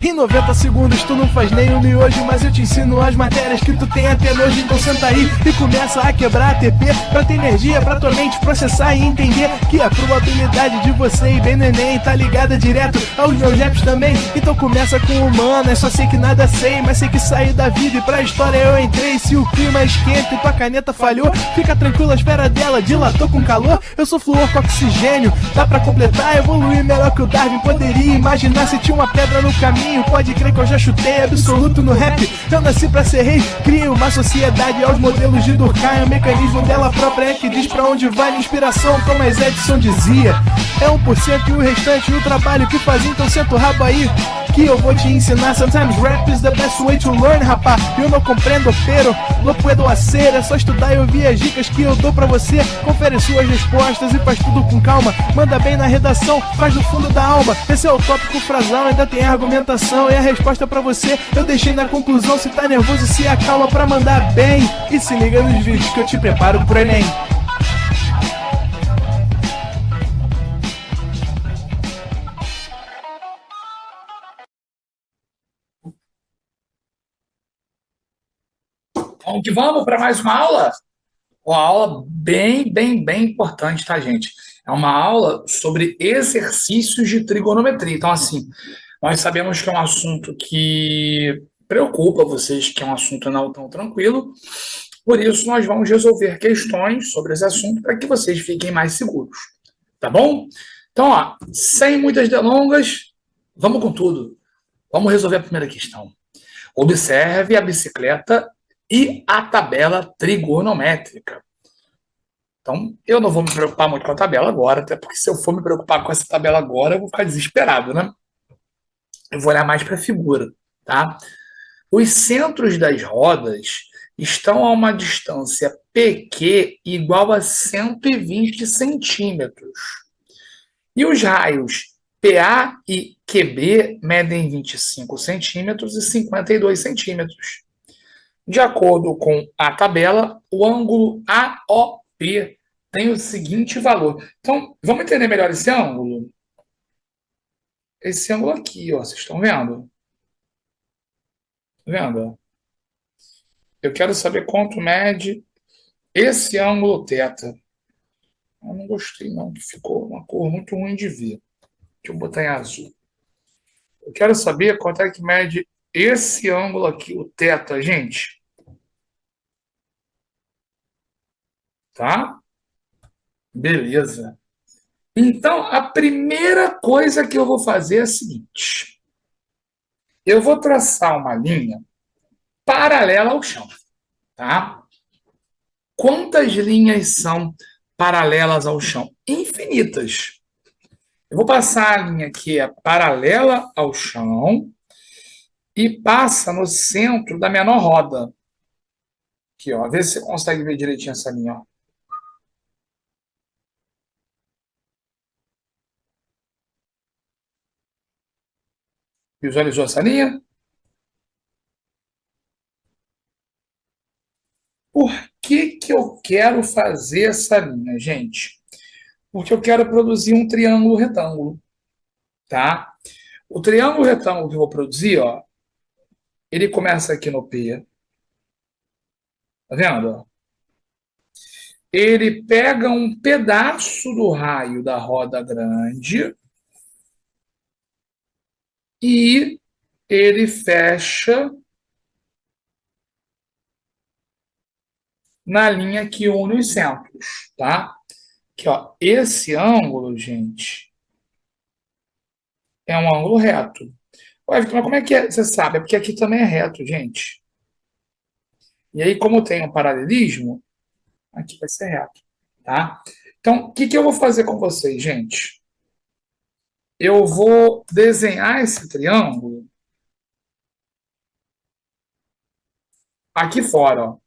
Em 90 segundos tu não faz nem um miojo, mas eu te ensino as matérias que tu tem até nojo. Então senta aí e começa a quebrar a TP pra ter energia pra tua mente processar e entender que a probabilidade de você ir bem no Enem tá ligada direto aos meus raps também. Então começa com humanas, só sei que nada sei, mas sei que saí da vida e pra história eu entrei. Se o clima esquenta e tua caneta falhou, fica tranquilo, a esfera dela dilatou com calor. Eu sou flúor com oxigênio, dá pra completar, evoluir melhor que o Darwin poderia imaginar se tinha uma pedra no caminho. Pode crer que eu já chutei absoluto no rap. Eu nasci pra ser rei, cria uma sociedade aos modelos de Durkheim. O mecanismo dela própria é que diz pra onde vai a inspiração. Thomas Edison dizia: é 1% e o restante o trabalho que faz. Então senta o rabo aí que eu vou te ensinar. Sometimes rap is the best way to learn, rapá. Eu não compreendo, pero não puedo hacer. É só estudar e ouvir as dicas que eu dou pra você. Confere suas respostas e faz tudo com calma. Manda bem na redação, faz do fundo da alma. Esse é o tópico frasal, ainda tem argumentação. E a resposta pra você eu deixei na conclusão. Se tá nervoso, se acalma pra mandar bem. E se liga nos vídeos que eu te preparo pro Enem. Vamos que vamos para mais uma aula? Uma aula bem importante, tá, gente? É uma aula sobre exercícios de trigonometria. Então, assim, nós sabemos que é um assunto que preocupa vocês, que é um assunto não tão tranquilo. Por isso, nós vamos resolver questões sobre esse assunto para que vocês fiquem mais seguros. Tá bom? Então, ó, sem muitas delongas, vamos com tudo. Vamos resolver a primeira questão. Observe a bicicleta e a tabela trigonométrica. Então, eu não vou me preocupar muito com a tabela agora, até porque se eu for me preocupar com essa tabela agora, eu vou ficar desesperado, né? Eu vou olhar mais para a figura, tá? Os centros das rodas estão a uma distância PQ igual a 120 centímetros. E os raios PA e QB medem 25 centímetros e 52 centímetros. De acordo com a tabela, o ângulo AOP tem o seguinte valor. Então, vamos entender melhor esse ângulo? Esse ângulo aqui, ó, vocês estão vendo? Tá vendo? Eu quero saber quanto mede esse ângulo θ. Eu não gostei não, que ficou uma cor muito ruim de ver. Deixa eu botar em azul. Eu quero saber quanto é que mede esse ângulo aqui, o θ, gente. Tá? Beleza. Então, a primeira coisa que eu vou fazer é a seguinte. Eu vou traçar uma linha paralela ao chão, tá? Quantas linhas são paralelas ao chão? Infinitas. Eu vou passar a linha que é paralela ao chão e passa no centro da menor roda. Aqui, ó. Vê se você consegue ver direitinho essa linha, ó. Visualizou essa linha? Por que que eu quero fazer essa linha, gente? Porque eu quero produzir um triângulo retângulo, tá? O triângulo retângulo que eu vou produzir, ó, ele começa aqui no P, tá vendo? Ele pega um pedaço do raio da roda grande e ele fecha na linha que une os centros, tá? Aqui, ó, esse ângulo, gente, é um ângulo reto. Ué, Victor, mas como é que é? Você sabe, é porque aqui também é reto, gente. E aí, como tem um paralelismo, aqui vai ser reto, tá? Então, o que que eu vou fazer com vocês, gente? Eu vou desenhar esse triângulo aqui fora, ó.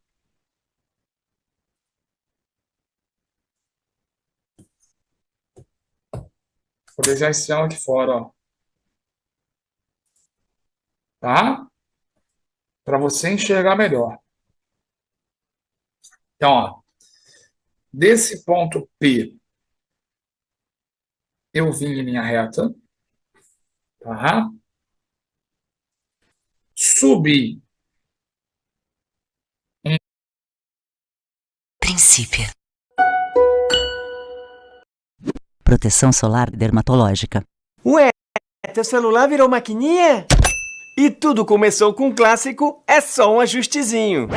Vou desenhar esse triângulo aqui fora, ó. Tá? Para você enxergar melhor. Então, ó, desse ponto P, eu vim em linha reta, tá? Subi Princípio. Proteção solar dermatológica. Ué, teu celular virou maquininha? E tudo começou com um clássico, é só um ajustezinho.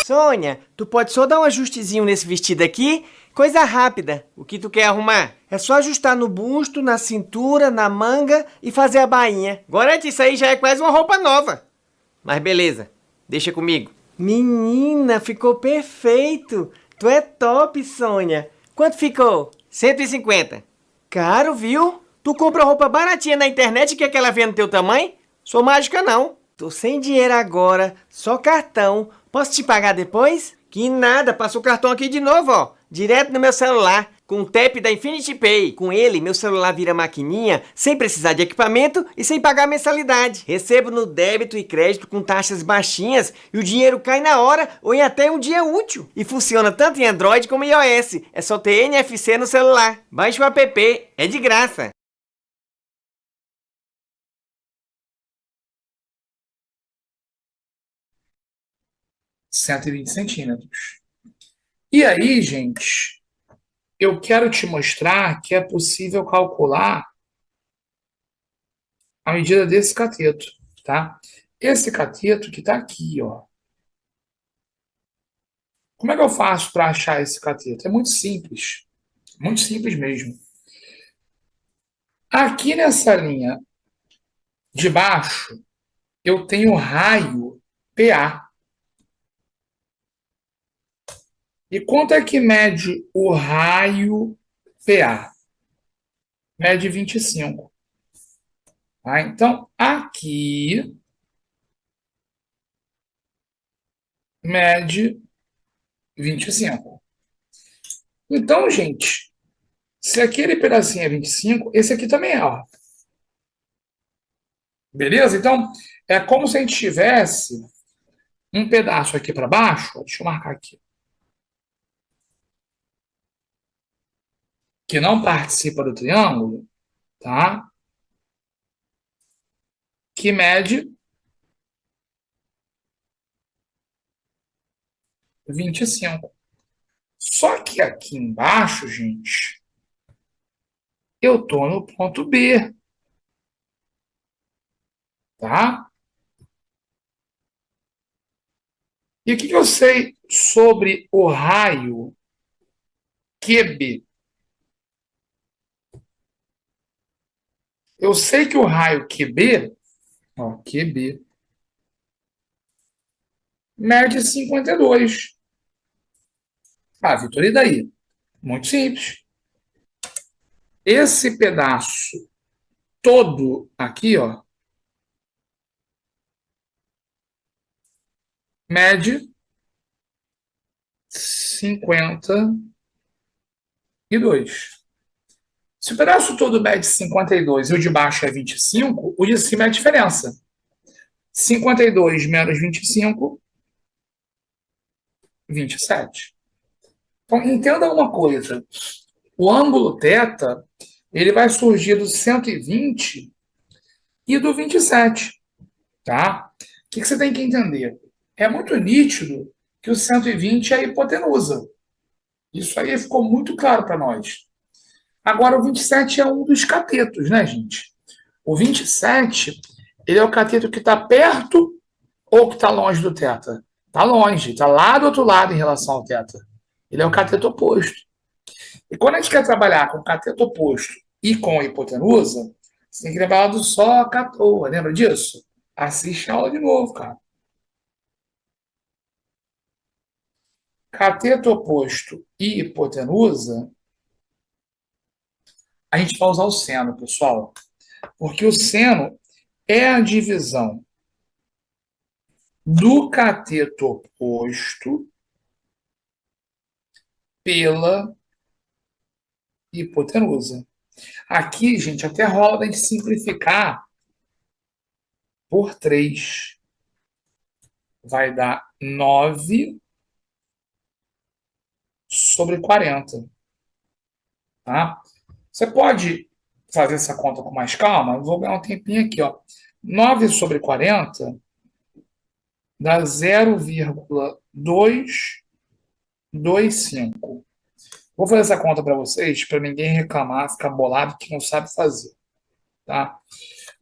Sônia, tu pode só dar um ajustezinho nesse vestido aqui? Coisa rápida. O que tu quer arrumar? É só ajustar no busto, na cintura, na manga e fazer a bainha. Gorete, isso aí já é quase uma roupa nova. Mas beleza, deixa comigo. Menina, ficou perfeito. Tu é top, Sônia. Quanto ficou? 150. Caro, viu? Tu compra roupa baratinha na internet e quer que ela venha no teu tamanho? Sou mágica não. Tô sem dinheiro agora, só cartão. Posso te pagar depois? Que nada, passa o cartão aqui de novo, ó. Direto no meu celular, com o tap da Infinity Pay. Com ele, meu celular vira maquininha, sem precisar de equipamento e sem pagar mensalidade. Recebo no débito e crédito com taxas baixinhas e o dinheiro cai na hora ou em até um dia útil. E funciona tanto em Android como em iOS. É só ter NFC no celular. Baixe o app, é de graça. centímetros. E aí, gente, eu quero te mostrar que é possível calcular a medida desse cateto, tá? Esse cateto que está aqui, ó. Como é que eu faço para achar esse cateto? É muito simples mesmo. Aqui nessa linha de baixo, eu tenho raio PA. E quanto é que mede o raio PA? Mede 25. Tá? Então, aqui mede 25. Então, gente, se aquele pedacinho é 25, esse aqui também é, ó. Beleza? Então, é como se a gente tivesse um pedaço aqui para baixo, deixa eu marcar aqui, que não participa do triângulo, tá? Que mede 25. Só que aqui embaixo, gente, eu tô no ponto B, tá? E o que eu sei sobre o raio QB? Eu sei que o raio QB, ó, QB, mede 52. Ah, Vitor, e daí? Muito simples. Esse pedaço todo aqui, ó, mede 52. Se o pedaço todo mede 52 e o de baixo é 25, o de cima é a diferença. 52 menos 25, 27. Então, entenda uma coisa. O ângulo θ, ele vai surgir do 120 e do 27, tá? O que você tem que entender? É muito nítido que o 120 é a hipotenusa. Isso aí ficou muito claro para nós. Agora, o 27 é um dos catetos, né, gente? O 27, ele é o cateto que está perto ou que está longe do θ? Está longe, está lá do outro lado em relação ao θ. Ele é o cateto oposto. E quando a gente quer trabalhar com o cateto oposto e com a hipotenusa, você tem que lembrar do só catoa. Lembra disso? Assiste a aula de novo, cara. Cateto oposto e hipotenusa, a gente vai usar o seno, pessoal. Porque o seno é a divisão do cateto oposto pela hipotenusa. Aqui, gente, até rola da gente simplificar por 3. Vai dar 9 sobre 40. Tá? Você pode fazer essa conta com mais calma? Eu vou ganhar um tempinho aqui. Ó. 9 sobre 40 dá 0,225. Vou fazer essa conta para vocês, para ninguém reclamar, ficar bolado que não sabe fazer. Tá?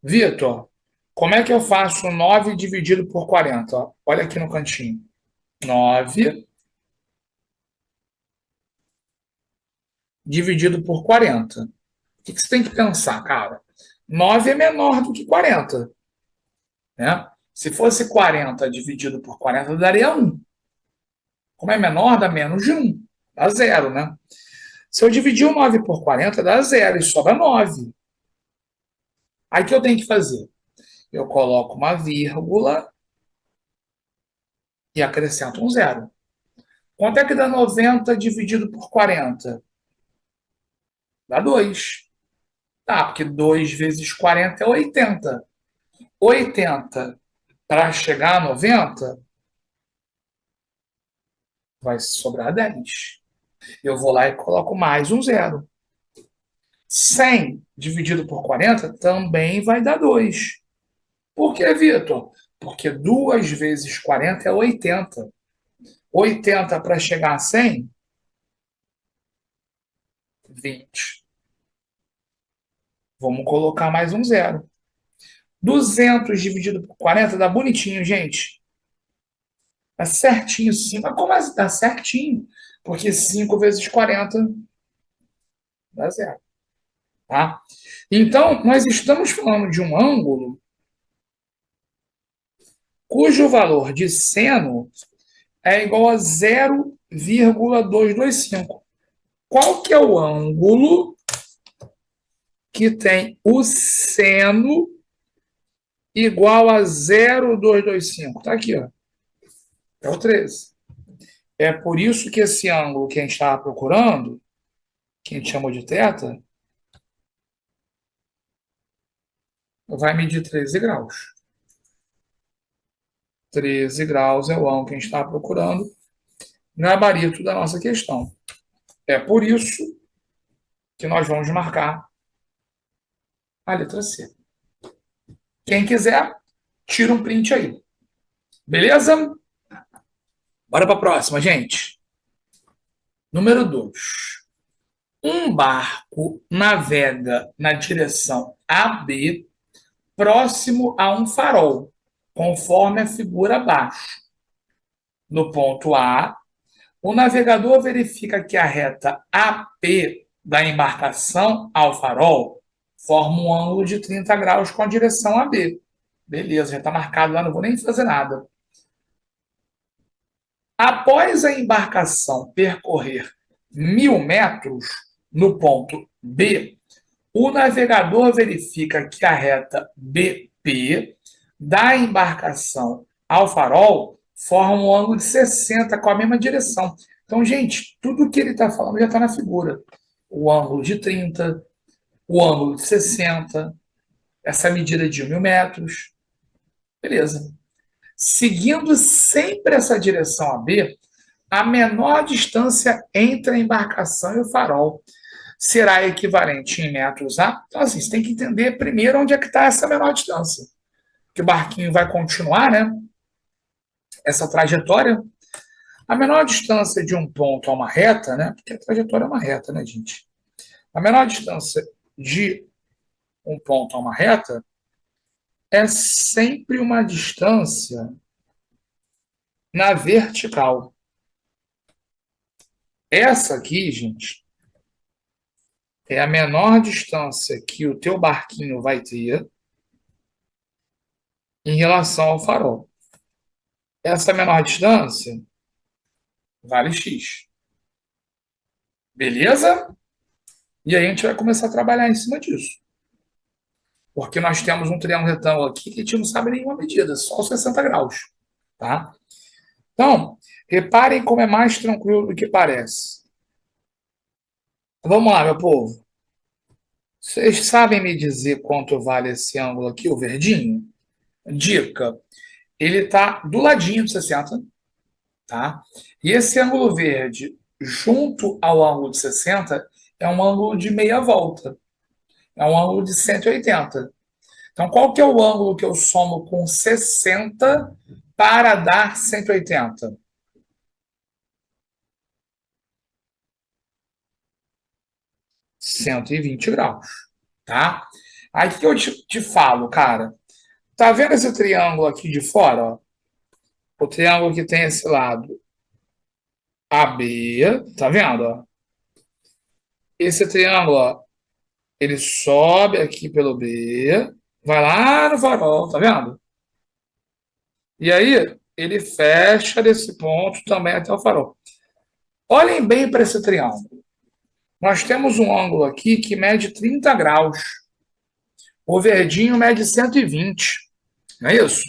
Vitor, como é que eu faço 9 dividido por 40? Ó, olha aqui no cantinho. 9 dividido por 40. O que você tem que pensar, cara? 9 é menor do que 40. Né? Se fosse 40 dividido por 40, daria 1. Como é menor, dá menos de 1. Dá 0, né? Se eu dividir o 9 por 40, dá 0 e sobra 9. Aí o que eu tenho que fazer? Eu coloco uma vírgula e acrescento um 0. Quanto é que dá 90 dividido por 40? Dá 2. Tá, porque 2 vezes 40 é 80. 80 para chegar a 90 vai sobrar 10. Eu vou lá e coloco mais um 0. 100 dividido por 40 também vai dar 2. Por que, Vitor? Porque 2 vezes 40 é 80. 80 para chegar a 100? 20. Vamos colocar mais um 0. 200 dividido por 40 dá bonitinho, gente. Dá certinho 5. Mas como é? Dá certinho? Porque 5 vezes 40 dá 0. Tá? Então, nós estamos falando de um ângulo cujo valor de seno é igual a 0,225. Qual que é o ângulo que tem o seno igual a 0,225? Está aqui, ó. É o 13. É por isso que esse ângulo que a gente estava procurando, que a gente chamou de θ, vai medir 13 graus. 13 graus é o ângulo que a gente estava procurando no gabarito da nossa questão. É por isso que nós vamos marcar a letra C. Quem quiser, tira um print aí. Beleza? Bora para a próxima, gente. Número 2. Um barco navega na direção AB próximo a um farol, conforme a figura abaixo. No ponto A, o navegador verifica que a reta AP da embarcação ao farol forma um ângulo de 30 graus com a direção AB. Beleza, já está marcado lá, não vou nem fazer nada. Após a embarcação percorrer 1.000 metros no ponto B, o navegador verifica que a reta BP da embarcação ao farol forma um ângulo de 60 com a mesma direção. Então, gente, tudo que ele está falando já está na figura. O ângulo de 30, o ângulo de 60, essa medida de 1.000 metros. Beleza. Seguindo sempre essa direção AB, a menor distância entre a embarcação e o farol será equivalente em metros a... Então, assim, você tem que entender primeiro onde é que está essa menor distância. Que o barquinho vai continuar, né? Essa trajetória. A menor distância de um ponto a uma reta, né? Porque a trajetória é uma reta, né, gente? A menor distância de um ponto a uma reta é sempre uma distância na vertical. Essa aqui, gente, é a menor distância que o teu barquinho vai ter em relação ao farol. Essa menor distância vale x. Beleza? E aí a gente vai começar a trabalhar em cima disso. Porque nós temos um triângulo retângulo aqui que a gente não sabe nenhuma medida, só os 60 graus. Tá? Então, reparem como é mais tranquilo do que parece. Vamos lá, meu povo. Vocês sabem me dizer quanto vale esse ângulo aqui, o verdinho? Dica. Ele está do ladinho de 60. Tá? E esse ângulo verde junto ao ângulo de 60 é um ângulo de meia volta. É um ângulo de 180. Então, qual que é o ângulo que eu somo com 60 para dar 180? 120 graus, tá? Aí, o que eu te falo, cara? Tá vendo esse triângulo aqui de fora, ó? O triângulo que tem esse lado AB, tá vendo, ó? Esse triângulo, ó, ele sobe aqui pelo B, vai lá no farol, tá vendo? E aí, ele fecha desse ponto também até o farol. Olhem bem para esse triângulo. Nós temos um ângulo aqui que mede 30 graus. O verdinho mede 120. Não é isso?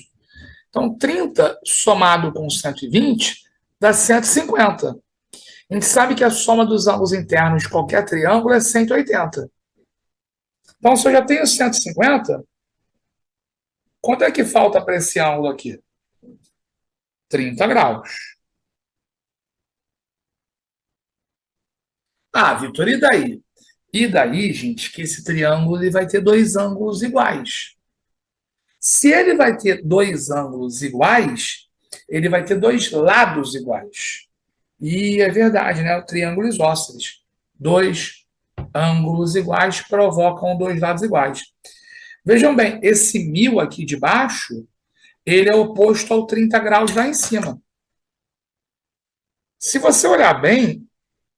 Então, 30 somado com 120 dá 150. A gente sabe que a soma dos ângulos internos de qualquer triângulo é 180. Então, se eu já tenho 150, quanto é que falta para esse ângulo aqui? 30 graus. Ah, Vitor, e daí? E daí, gente, que esse triângulo ele vai ter dois ângulos iguais. Se ele vai ter dois ângulos iguais, ele vai ter dois lados iguais. E é verdade, né? O triângulo isósceles. Dois ângulos iguais provocam dois lados iguais. Vejam bem, esse 1000 aqui de baixo, ele é oposto ao 30 graus lá em cima. Se você olhar bem,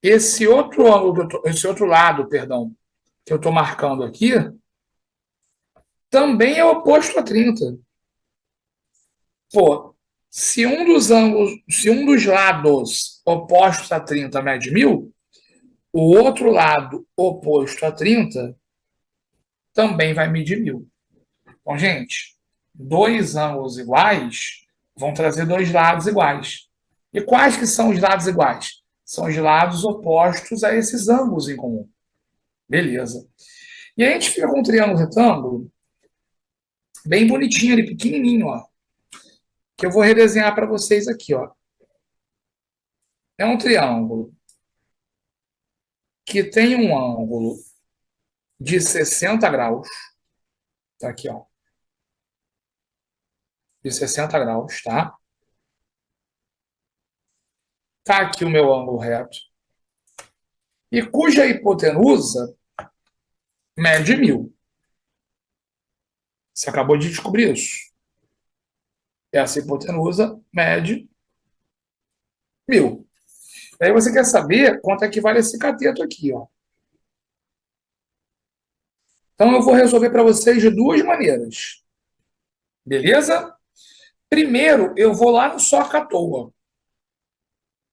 esse outro ângulo, esse outro lado, perdão, que eu estou marcando aqui, também é oposto a 30. Pô, se um dos lados opostos a 30 mede 1000, o outro lado oposto a 30 também vai medir 1000. Então, gente, dois ângulos iguais vão trazer dois lados iguais. E quais que são os lados iguais? São os lados opostos a esses ângulos em comum. Beleza. E aí a gente fica com um triângulo retângulo bem bonitinho ali, pequenininho, ó, que eu vou redesenhar para vocês aqui, ó. É um triângulo que tem um ângulo de 60 graus. Tá aqui, ó. De 60 graus, tá? Tá aqui o meu ângulo reto. E cuja hipotenusa mede 1000. Você acabou de descobrir isso. Essa hipotenusa mede 1000. Aí você quer saber quanto é que vale esse cateto aqui, ó. Então eu vou resolver para vocês de duas maneiras. Beleza? Primeiro, eu vou lá no soca à toa.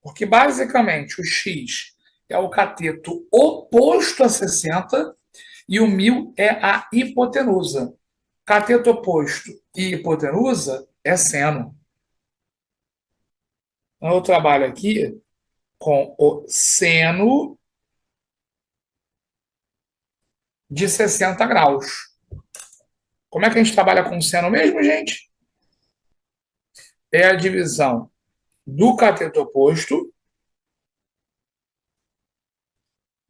Porque basicamente o x é o cateto oposto a 60 e o 1000 é a hipotenusa. Cateto oposto e hipotenusa é seno. Então eu trabalho aqui com o seno de 60 graus. Como é que a gente trabalha com seno mesmo, gente? É a divisão do cateto oposto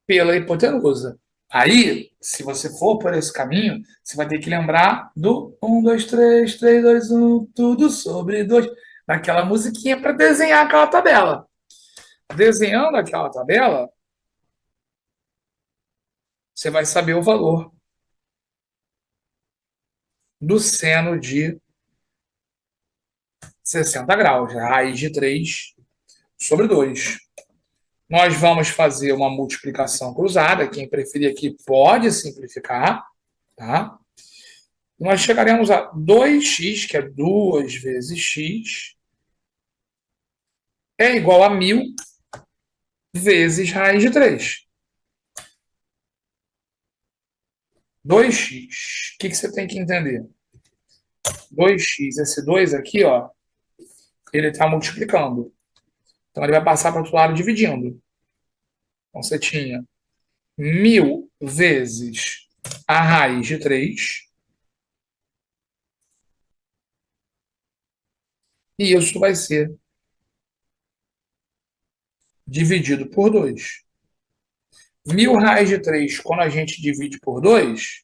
pela hipotenusa. Aí, se você for por esse caminho, você vai ter que lembrar do 1, 2, 3, 3, 2, 1, tudo sobre 2, daquela musiquinha para desenhar aquela tabela. Desenhando aquela tabela, você vai saber o valor do seno de 60 graus, raiz de 3 sobre 2. Nós vamos fazer uma multiplicação cruzada. Quem preferir aqui pode simplificar, tá? Nós chegaremos a 2x, que é 2 vezes x, é igual a 1000 vezes raiz de 3. 2x, o que você tem que entender? 2x, esse 2 aqui, ó, ele está multiplicando. Então, ele vai passar para o outro lado dividindo. Então, você tinha 1000 vezes a raiz de 3. E isso vai ser dividido por 2. 1.000 raiz de 3, quando a gente divide por 2,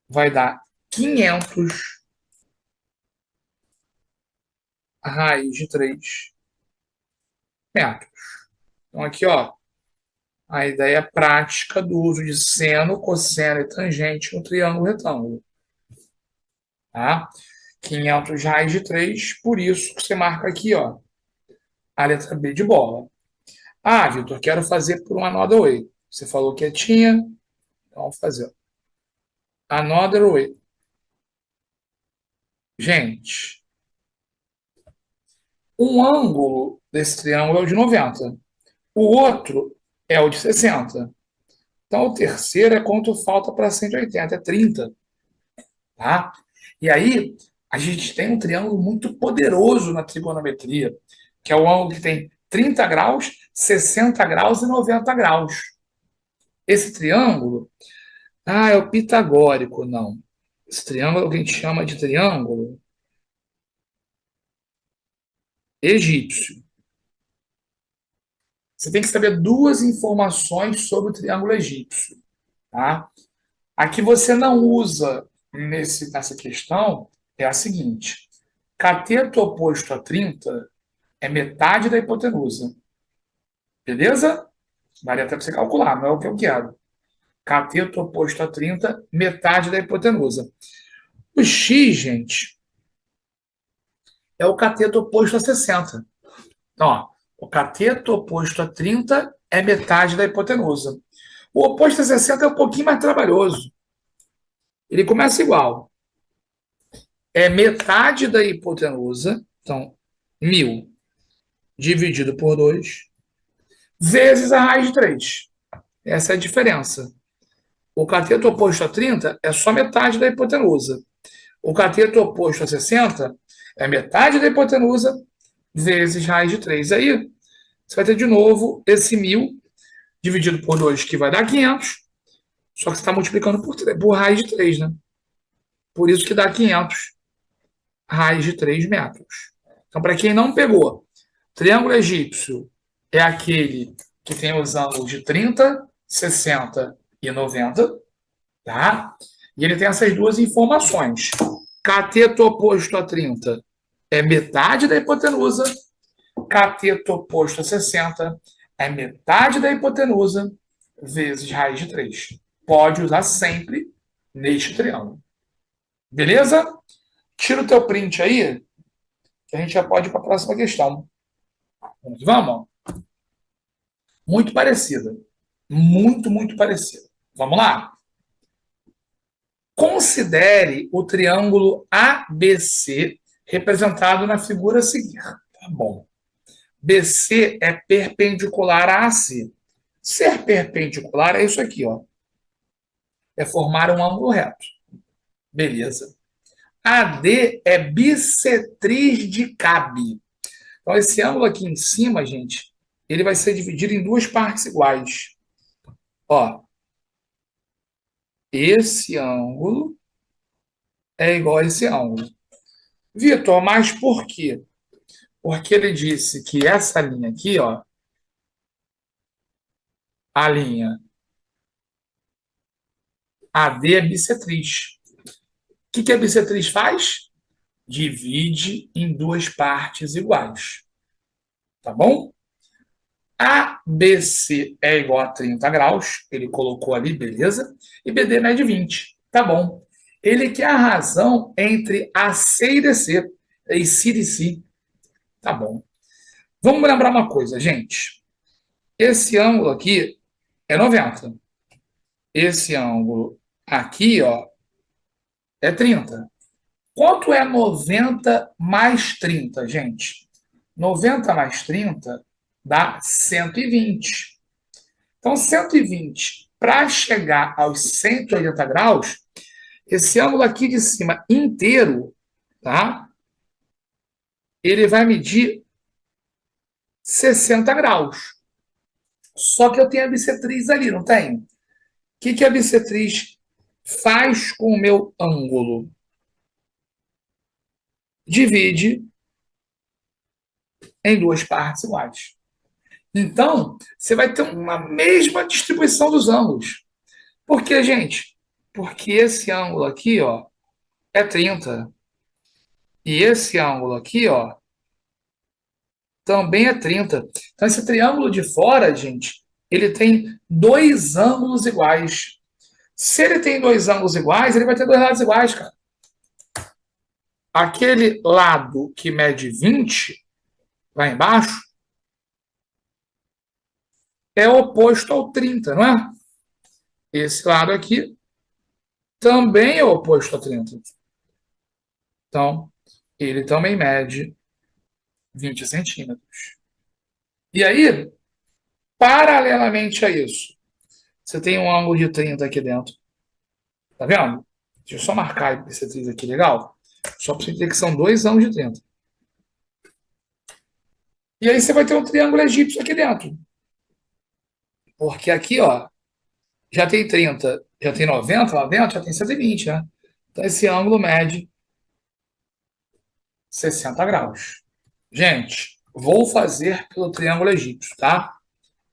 vai dar 500 raiz de 3 metros. Então, aqui, ó, a ideia prática do uso de seno, cosseno e tangente no triângulo retângulo. Tá? 500 raiz de 3, por isso que você marca aqui, ó, a letra B de bola. Ah, Vitor, quero fazer por um another way. Você falou que tinha, então vamos fazer. Another way. Gente, um ângulo desse triângulo é o de 90. O outro é o de 60. Então, o terceiro é quanto falta para 180, é 30. Tá? E aí, a gente tem um triângulo muito poderoso na trigonometria, que é o ângulo que tem 30 graus, 60 graus e 90 graus. Esse triângulo, é o pitagórico, não. Esse triângulo é o que a gente chama de triângulo egípcio. Você tem que saber duas informações sobre o triângulo egípcio. Tá? A que você não usa nessa questão é a seguinte: cateto oposto a 30 é metade da hipotenusa. Beleza? Daria até para você calcular, não é o que eu quero. Cateto oposto a 30, metade da hipotenusa. O x, gente, é o cateto oposto a 60. Então, ó, o cateto oposto a 30 é metade da hipotenusa. O oposto a 60 é um pouquinho mais trabalhoso. Ele começa igual. É metade da hipotenusa, então, 1.000 dividido por 2, vezes a raiz de 3. Essa é a diferença. O cateto oposto a 30 é só metade da hipotenusa. O cateto oposto a 60 é metade da hipotenusa vezes raiz de 3. Aí, você vai ter de novo esse 1.000 dividido por 2, que vai dar 500, só que você está multiplicando por raiz de 3, né? Por isso que dá 500 raiz de 3 metros. Então, para quem não pegou, triângulo egípcio é aquele que tem os ângulos de 30, 60 e 90, tá? E ele tem essas duas informações. Cateto oposto a 30 é metade da hipotenusa, cateto oposto a 60 é metade da hipotenusa vezes raiz de 3. Pode usar sempre neste triângulo. Beleza? Tira o teu print aí, que a gente já pode ir para a próxima questão. Vamos? Muito parecida. Muito, muito parecida. Vamos lá? Considere o triângulo ABC representado na figura a seguir. Tá bom. BC é perpendicular a AC. Ser perpendicular é isso aqui, ó. É formar um ângulo reto. Beleza. AD é bissetriz de CAB. Então, esse ângulo aqui em cima, gente, ele vai ser dividido em duas partes iguais. Ó, esse ângulo é igual a esse ângulo. Vitor, mas por quê? Porque ele disse que essa linha aqui, ó, a linha AD é bissetriz. O que a bissetriz faz? Divide em duas partes iguais. Tá bom? ABC é igual a 30 graus, ele colocou ali, beleza? E BD mede 20, tá bom. Ele quer a razão entre AC e DC, e C e C, tá bom. Vamos lembrar uma coisa, gente. Esse ângulo aqui é 90. Esse ângulo aqui, ó, é 30. Quanto é 90 mais 30, gente? 90 mais 30 dá 120. Então, 120, para chegar aos 180 graus, esse ângulo aqui de cima inteiro, tá? Ele vai medir 60 graus. Só que eu tenho a bissetriz ali, não tenho? O que a bissetriz faz com o meu ângulo? Divide em duas partes iguais. Então, você vai ter uma mesma distribuição dos ângulos. Por quê, gente? Porque esse ângulo aqui, ó, é 30. E esse ângulo aqui, ó, também é 30. Então, esse triângulo de fora, gente, ele tem dois ângulos iguais. Se ele tem dois ângulos iguais, ele vai ter dois lados iguais, cara. Aquele lado que mede 20, lá embaixo, é oposto ao 30, não é? Esse lado aqui também é oposto a 30. Então, ele também mede 20 centímetros. E aí, paralelamente a isso, você tem um ângulo de 30 aqui dentro. Tá vendo? Deixa eu só marcar esse atriz aqui, legal? Só para você entender que são dois ângulos de 30. E aí você vai ter um triângulo egípcio aqui dentro. Porque aqui, ó, já tem 30, já tem 90 lá dentro, já tem 120, né? Então esse ângulo mede 60 graus. Gente, vou fazer pelo triângulo egípcio, tá?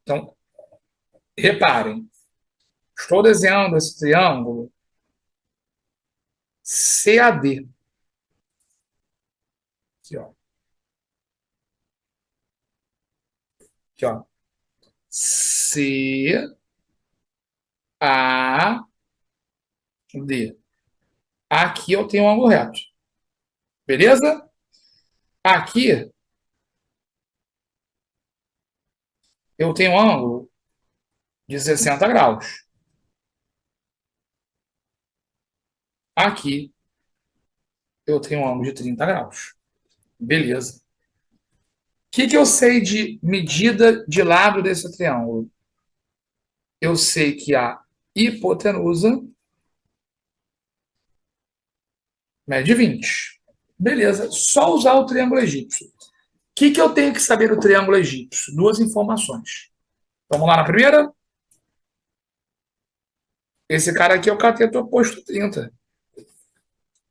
Então, reparem. Estou desenhando esse triângulo CAD. Aqui, ó. Aqui, ó. CAD. Aqui eu tenho um ângulo reto. Beleza? Aqui eu tenho um ângulo de 60 graus. Aqui eu tenho um ângulo de 30 graus. Beleza. O que eu sei de medida de lado desse triângulo? Eu sei que a hipotenusa mede 20. Beleza. Só usar o triângulo egípcio. O que eu tenho que saber do triângulo egípcio? Duas informações. Vamos lá na primeira? Esse cara aqui é o cateto oposto a 30. O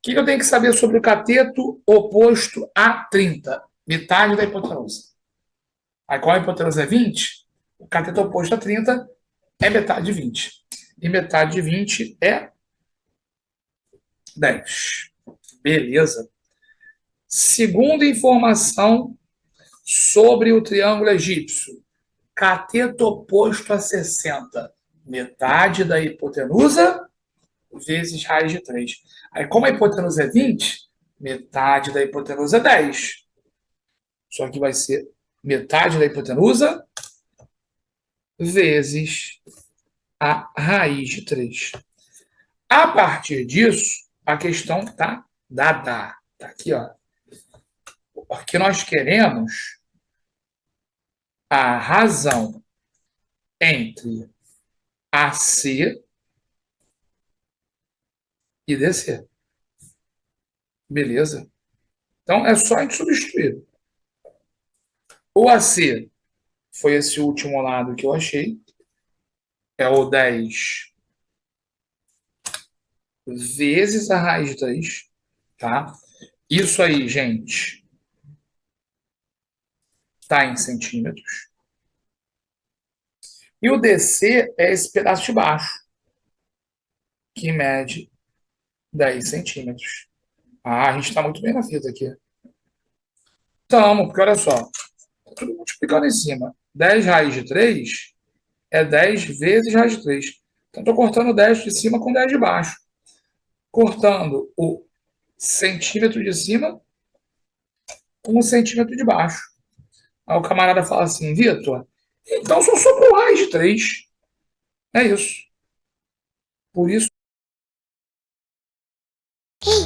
que eu tenho que saber sobre o cateto oposto a 30? Metade da hipotenusa. Aí, qual a hipotenusa é 20? O cateto oposto a 30 é metade de 20. E metade de 20 é 10. Beleza. Segunda informação sobre o triângulo egípcio. Cateto oposto a 60. Metade da hipotenusa vezes raiz de 3. Aí, como a hipotenusa é 20, metade da hipotenusa é 10. Só que vai ser metade da hipotenusa vezes a raiz de 3. A partir disso, a questão está dada. Está aqui, ó. Porque nós queremos a razão entre AC e DC. Beleza? Então, é só a gente substituir. O AC foi esse último lado que eu achei. É o 10 vezes a raiz de 3. Tá? Isso aí, gente, está em centímetros. E o DC é esse pedaço de baixo, que mede 10 centímetros. Ah, a gente está muito bem na fita aqui. Estamos, porque olha só, tá tudo multiplicando em cima. 10 raiz de 3 é 10 vezes raiz de 3. Então, estou cortando 10 de cima com 10 de baixo. Cortando o centímetro de cima com o centímetro de baixo. Aí o camarada fala assim, Vitor, então só sobrou raiz de 3. É isso. Por isso... Ei,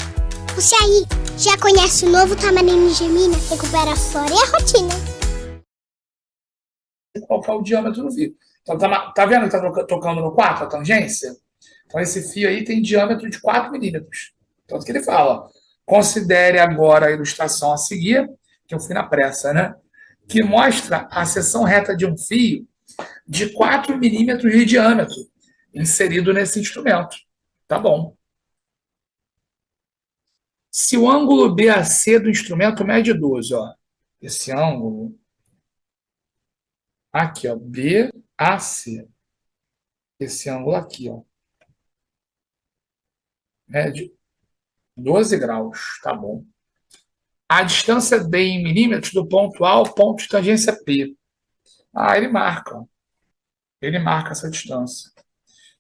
você aí, já conhece o novo Tamarine Gemina? Recupera a flora e a rotina. Qual que é o diâmetro do fio. Então, tá vendo que está tocando no 4, a tangência? Então, esse fio aí tem diâmetro de 4 milímetros. Tanto que ele fala, considere agora a ilustração a seguir, que eu fui na pressa, né? Que mostra a seção reta de um fio de 4 milímetros de diâmetro inserido nesse instrumento. Tá bom. Se o ângulo BAC do instrumento mede 12, ó, esse ângulo aqui, ó, BAC. Esse ângulo aqui, ó, mede 12 graus, tá bom. A distância D em milímetros do ponto A ao ponto de tangência P. Ah, ele marca. Ele marca essa distância.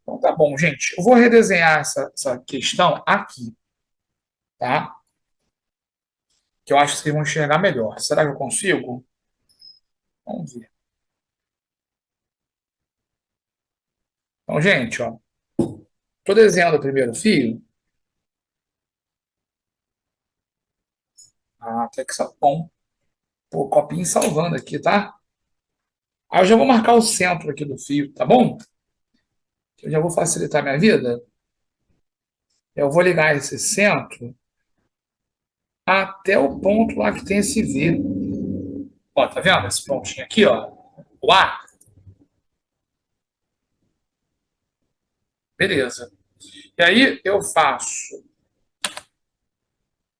Então tá bom, gente. Eu vou redesenhar essa questão aqui, tá? Que eu acho que vocês vão enxergar melhor. Será que eu consigo? Vamos ver. Então, gente, ó. Estou desenhando o primeiro fio. Ah, até que tá bom. Pô, copinho salvando aqui, tá? Aí eu já vou marcar o centro aqui do fio, tá bom? Eu já vou facilitar a minha vida. Eu vou ligar esse centro até o ponto lá que tem esse V. Ó, tá vendo esse pontinho aqui, ó? O A. Beleza. E aí eu faço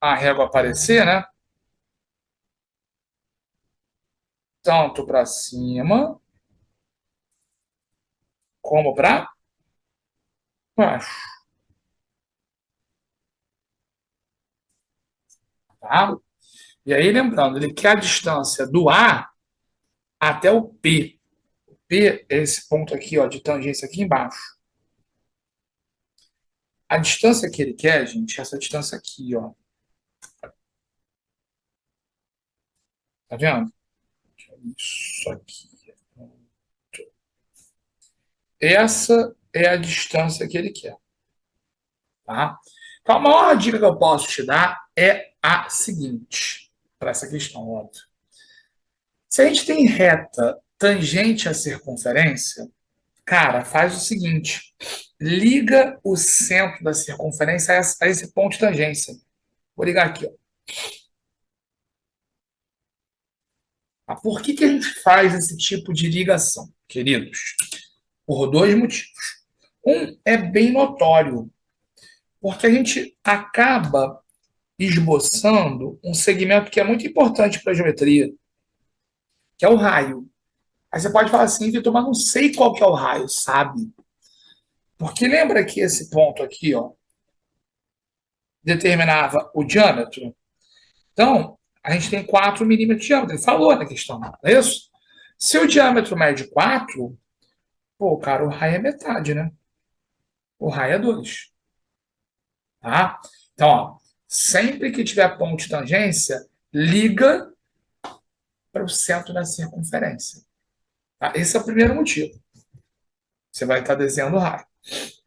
a régua aparecer, né? Tanto para cima como para baixo. Tá? E aí, lembrando, ele quer a distância do A até o P. O P é esse ponto aqui, ó, de tangência aqui embaixo. A distância que ele quer, gente, é essa distância aqui, ó. Tá vendo? Isso aqui. Essa é a distância que ele quer. Tá? Então, a maior dica que eu posso te dar é a seguinte, para essa questão, óbvio. Se a gente tem reta tangente à circunferência, cara, faz o seguinte, liga o centro da circunferência a esse ponto de tangência. Vou ligar aqui, ó. Por que a gente faz esse tipo de ligação, queridos? Por dois motivos. Um é bem notório, porque a gente acaba esboçando um segmento que é muito importante para a geometria, que é o raio. Aí você pode falar assim, Vitor, mas não sei qual que é o raio, sabe? Porque lembra que esse ponto aqui, ó, determinava o diâmetro? Então, a gente tem 4 milímetros de diâmetro. Ele falou na questão, não é isso? Se o diâmetro mede 4, pô, cara, o raio é metade, né? O raio é 2. Tá? Então, ó, sempre que tiver ponto de tangência, liga para o centro da circunferência. Tá? Esse é o primeiro motivo. Você vai estar desenhando o raio.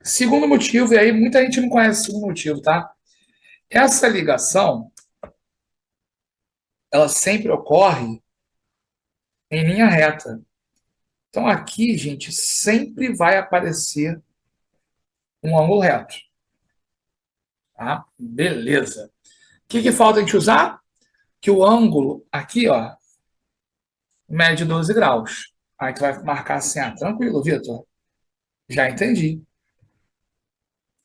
Segundo motivo, e aí muita gente não conhece o segundo motivo, tá? Essa ligação, ela sempre ocorre em linha reta. Então aqui, gente, sempre vai aparecer um ângulo reto. Tá? Beleza. O que falta a gente usar? Que o ângulo aqui, ó, mede 12 graus. Aí tu vai marcar assim, tranquilo, Vitor. Já entendi.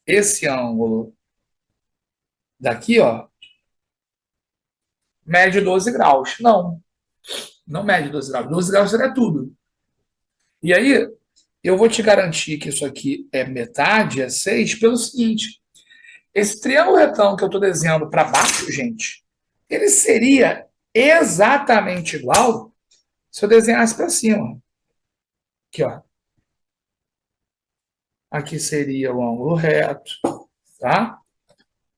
Esse ângulo daqui, ó, mede 12 graus. Não mede 12 graus. 12 graus seria tudo. E aí, eu vou te garantir que isso aqui é metade, é 6, pelo seguinte. Esse triângulo retão que eu estou desenhando para baixo, gente, ele seria exatamente igual se eu desenhasse para cima. Aqui, ó. Aqui seria o ângulo reto, tá?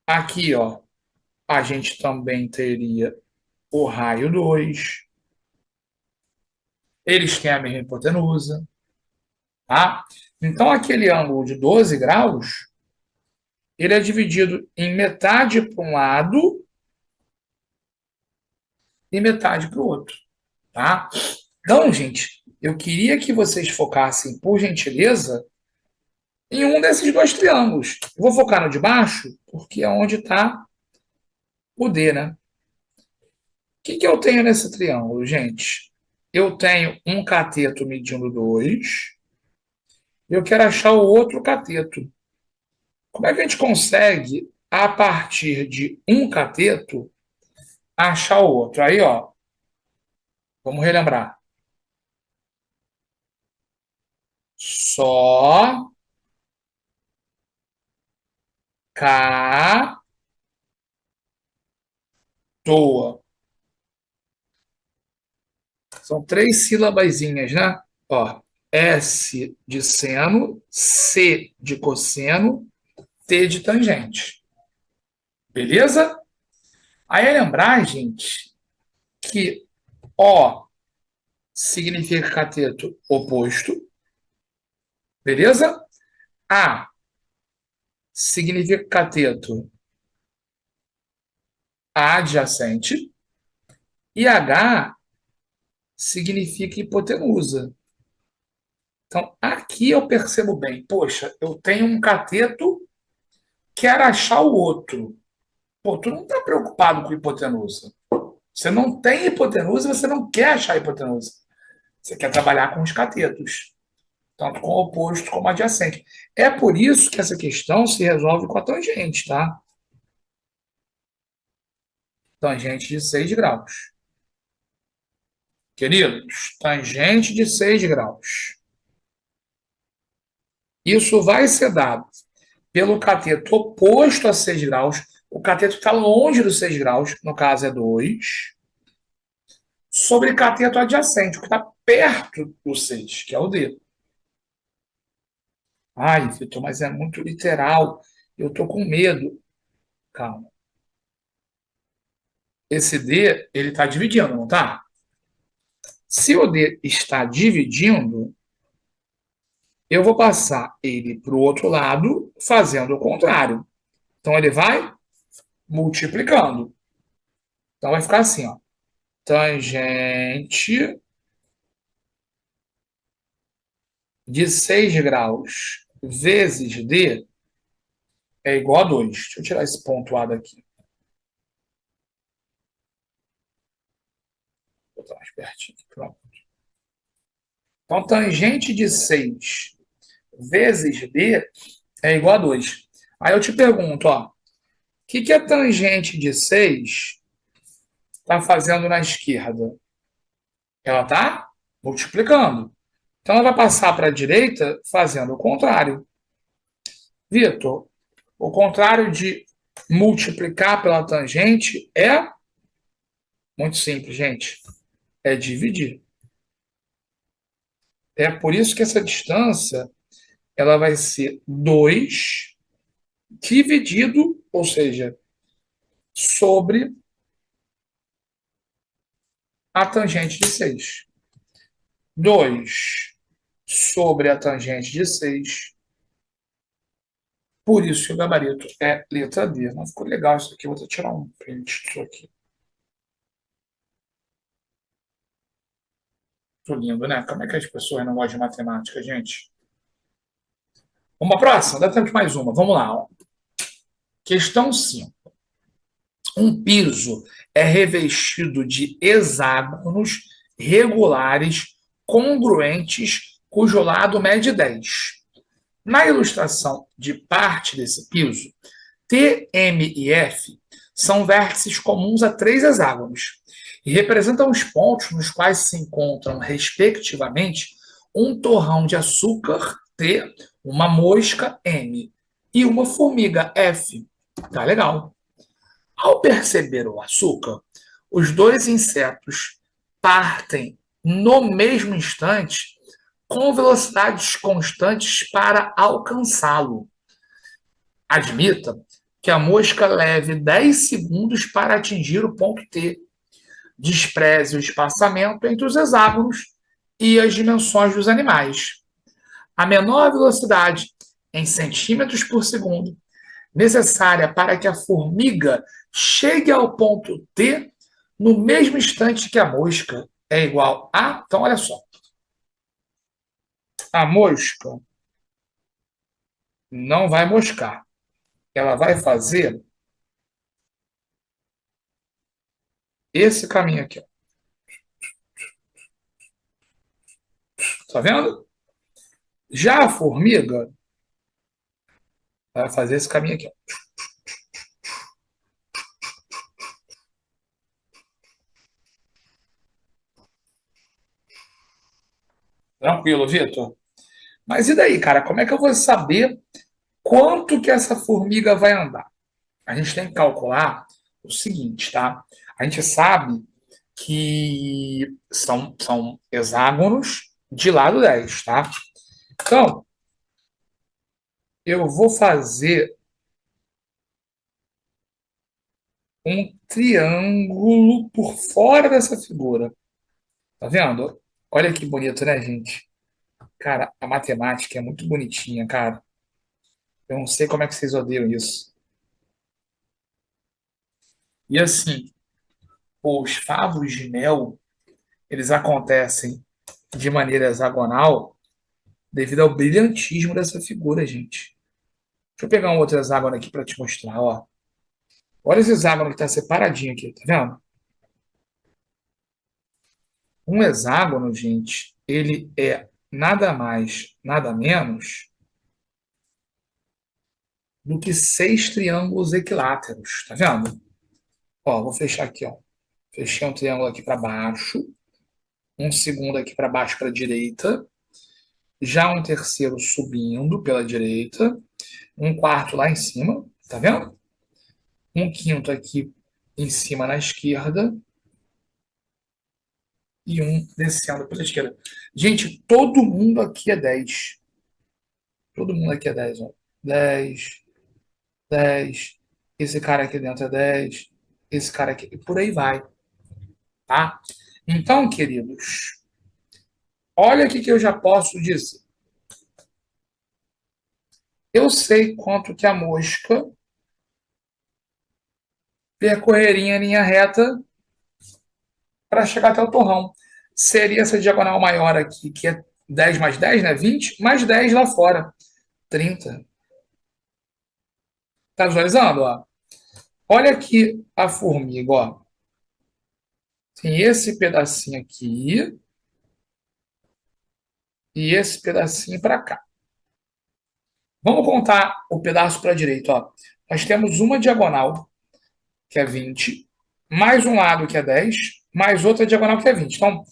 Aqui, ó, a gente também teria o raio 2. Eles têm a mesma hipotenusa, tá? Então, aquele ângulo de 12 graus, ele é dividido em metade para um lado e metade para o outro, tá? Então, gente, eu queria que vocês focassem, por gentileza, em um desses dois triângulos. Eu vou focar no de baixo, porque é onde está o D, né? O que eu tenho nesse triângulo, gente? Eu tenho um cateto medindo 2. Eu quero achar o outro cateto. Como é que a gente consegue, a partir de um cateto, achar o outro? Aí, ó, Vamos relembrar. Só cá toa. São 3 sílabazinhas, né? Ó, S de seno, C de cosseno, T de tangente. Beleza? Aí é lembrar, gente, que O significa cateto oposto. Beleza? A significa cateto adjacente. E H significa hipotenusa. Então, aqui eu percebo bem, poxa, eu tenho um cateto, quero achar o outro. Pô, tu não está preocupado com hipotenusa. Você não tem hipotenusa, você não quer achar hipotenusa. Você quer trabalhar com os catetos, tanto com o oposto como adjacente. É por isso que essa questão se resolve com a tangente, tá? Tangente de 6 graus. Queridos, tangente de 6 graus. Isso vai ser dado pelo cateto oposto a 6 graus. O cateto está longe dos 6 graus, no caso é 2, sobre cateto adjacente, o que está perto do 6, que é o D. Ai, Vitor, mas é muito literal. Eu estou com medo. Calma. Esse D, ele está dividindo, não está? Se o D está dividindo, eu vou passar ele para o outro lado, fazendo o contrário. Então, ele vai multiplicando. Então, vai ficar assim, ó. Tangente de 6 graus vezes D é igual a 2. Deixa eu tirar esse pontuado aqui. Vou botar mais pertinho. Pronto. Então, tangente de 6 vezes D é igual a 2. Aí eu te pergunto, ó, o que a tangente de 6 está fazendo na esquerda? Ela está multiplicando. Então, ela vai passar para a direita fazendo o contrário. Vitor, o contrário de multiplicar pela tangente é muito simples, gente. É dividir. É por isso que essa distância ela vai ser 2 dividido, ou seja, sobre a tangente de 6. 2 sobre a tangente de 6. Por isso que o gabarito é letra D. Não ficou legal isso aqui. Vou tirar um print disso aqui. Muito lindo, né? Como é que as pessoas não gostam de matemática, gente? Uma próxima? Dá tempo de mais uma. Vamos lá. Ó. Questão 5. Um piso é revestido de hexágonos regulares congruentes cujo lado mede 10. Na ilustração de parte desse piso, T, M e F são vértices comuns a 3 hexágonos e representam os pontos nos quais se encontram, respectivamente, um torrão de açúcar, T, uma mosca, M, e uma formiga, F. Tá legal. Ao perceber o açúcar, os dois insetos partem no mesmo instante com velocidades constantes para alcançá-lo. Admita que a mosca leve 10 segundos para atingir o ponto T. Despreze o espaçamento entre os hexágonos e as dimensões dos animais. A menor velocidade, em centímetros por segundo, necessária para que a formiga chegue ao ponto T no mesmo instante que a mosca é igual a... Então, olha só. A mosca não vai moscar. Ela vai fazer esse caminho aqui. Tá vendo? Já a formiga vai fazer esse caminho aqui. Tranquilo, Vitor. Mas e daí, cara? Como é que eu vou saber quanto que essa formiga vai andar? A gente tem que calcular o seguinte, tá? A gente sabe que são hexágonos de lado 10, tá? Então, eu vou fazer um triângulo por fora dessa figura. Tá vendo? Olha que bonito, né, gente? Cara, a matemática é muito bonitinha, cara. Eu não sei como é que vocês odeiam isso. E assim, os favos de mel, eles acontecem de maneira hexagonal devido ao brilhantismo dessa figura, gente. Deixa eu pegar um outro hexágono aqui para te mostrar, ó. Olha esse hexágono que está separadinho aqui, tá vendo? Um hexágono, gente, ele é nada mais, nada menos do que 6 triângulos equiláteros, tá vendo? Ó, vou fechar aqui, ó. Fechei um triângulo aqui para baixo, um segundo aqui para baixo para a direita, já um terceiro subindo pela direita, um quarto lá em cima, tá vendo? Um quinto aqui em cima na esquerda e um descendo pela esquerda. Gente, todo mundo aqui é 10. Todo mundo aqui é 10, ó. 10, 10. Esse cara aqui dentro é 10. Esse cara aqui. E por aí vai, tá? Então, queridos, olha o que eu já posso dizer. Eu sei quanto que a mosca percorreria em linha reta para chegar até o torrão. Seria essa diagonal maior aqui, que é 10 mais 10, né? 20, mais 10 lá fora. 30. Tá visualizando? Ó? Olha aqui a formiga, ó. Tem esse pedacinho aqui e esse pedacinho para cá. Vamos contar o pedaço para a direita, ó. Nós temos uma diagonal, que é 20, mais um lado que é 10, mais outra diagonal que é 20. Então,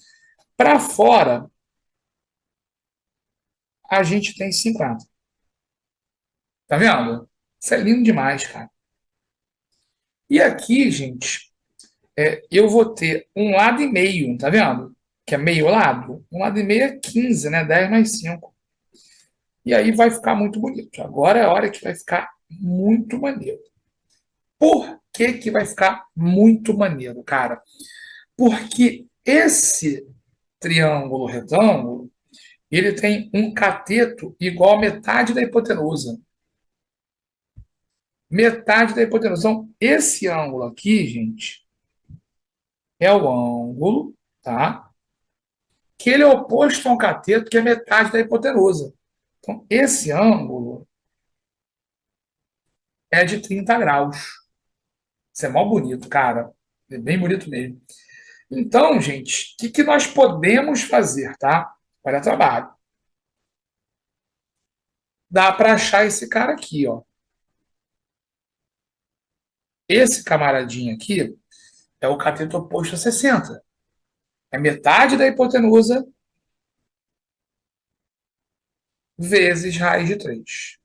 para fora, a gente tem 50. Tá vendo? Isso é lindo demais, cara. E aqui, gente, eu vou ter um lado e meio, tá vendo? Que é meio lado. Um lado e meio é 15, né? 10 mais 5. E aí vai ficar muito bonito. Agora é a hora que vai ficar muito maneiro. Por que que vai ficar muito maneiro, cara? Porque esse triângulo retângulo, ele tem um cateto igual a metade da hipotenusa. Metade da hipotenusa. Então, esse ângulo aqui, gente, é o ângulo, tá? Que ele é oposto a um cateto que é metade da hipotenusa. Então, esse ângulo é de 30 graus. Isso é mó bonito, cara. É bem bonito mesmo. Então, gente, o que nós podemos fazer, tá? Olha o trabalho. Dá para achar esse cara aqui, ó. Esse camaradinho aqui é o cateto oposto a 60. É metade da hipotenusa vezes raiz de 3.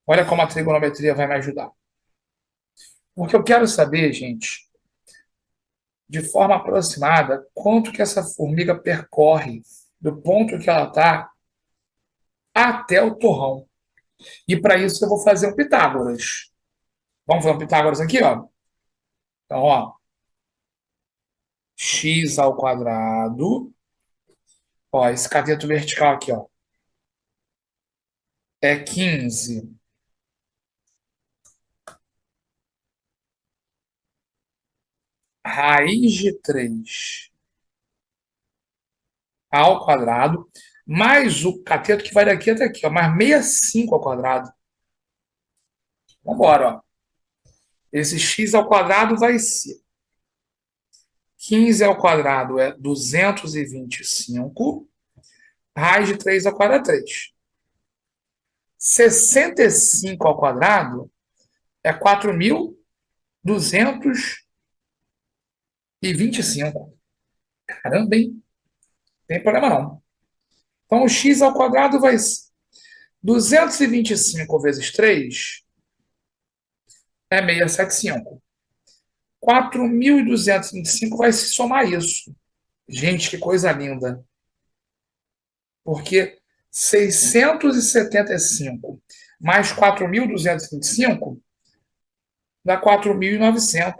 Olha como a trigonometria vai me ajudar. Porque eu quero saber, gente, de forma aproximada, quanto que essa formiga percorre do ponto que ela está até o torrão. E para isso eu vou fazer um Pitágoras. Vamos fazer um Pitágoras aqui, ó. Então, ó, x ao quadrado. Ó, esse cateto vertical aqui, ó, é 15 raiz de 3 ao quadrado, mais o cateto que vai daqui até aqui, ó, mais 65 ao quadrado. Vamos embora, ó. Esse x ao quadrado vai ser 15 ao quadrado é 225, raiz de 3 ao quadrado é 3. 65 ao quadrado é 4.225. Caramba, hein? tem problema não. Então, o x ao quadrado vai ser 225 vezes 3 é 675. 4.225 vai se somar isso. Gente, que coisa linda. Porque 675 mais 4.225 dá 4.900.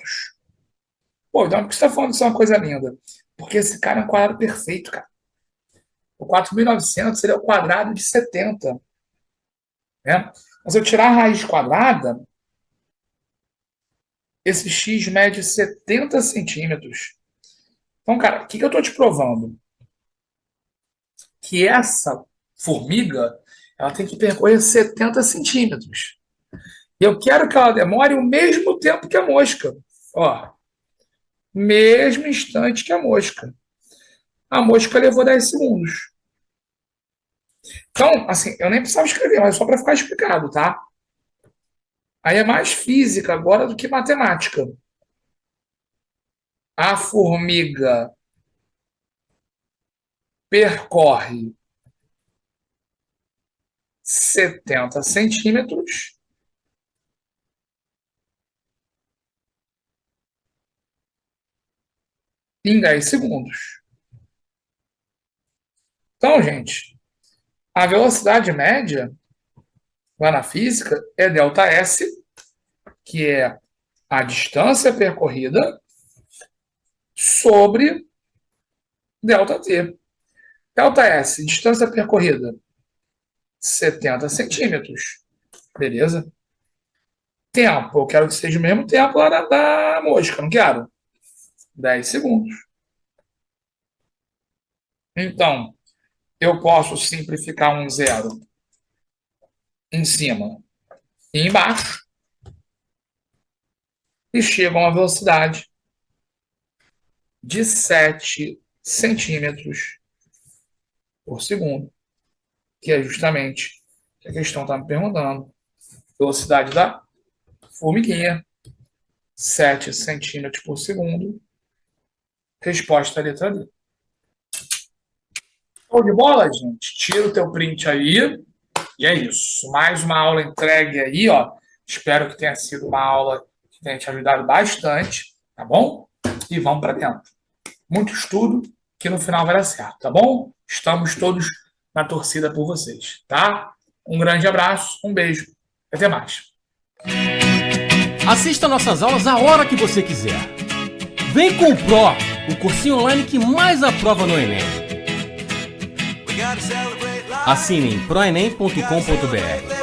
Pô, então por que você está falando que isso é uma coisa linda? Porque esse cara é um quadrado perfeito, cara. O 4.900 seria o quadrado de 70. Né? Mas se eu tirar a raiz quadrada, esse x mede 70 centímetros. Então, cara, o que eu estou te provando? Que essa formiga, ela tem que percorrer 70 centímetros. E eu quero que ela demore o mesmo tempo que a mosca. Ó, mesmo instante que a mosca. A mosca levou 10 segundos. Então, assim, eu nem precisava escrever, mas só para ficar explicado, tá? Aí é mais física agora do que matemática. A formiga percorre 70 centímetros em 10 segundos. Então, gente, a velocidade média lá na física é ΔS, que é a distância percorrida sobre ΔT. ΔS, distância percorrida, 70 centímetros. Beleza? Tempo, eu quero que seja o mesmo tempo lá da mosca, não quero? 10 segundos. Então, eu posso simplificar um zero em cima e embaixo e chego a uma velocidade de 7 centímetros por segundo, que é justamente o que a questão está me perguntando. Velocidade da formiguinha, 7 centímetros por segundo. Resposta letra D. Show de bola, gente? Tira o teu print aí. E é isso. Mais uma aula entregue aí, ó. Espero que tenha sido uma aula que tenha te ajudado bastante, tá bom? E vamos para dentro. Muito estudo, que no final vai dar certo, tá bom? Estamos todos na torcida por vocês, tá? Um grande abraço, um beijo. Até mais. Assista nossas aulas a hora que você quiser. Vem com o Pro, o cursinho online que mais aprova no Enem. Assine em proenem.com.br.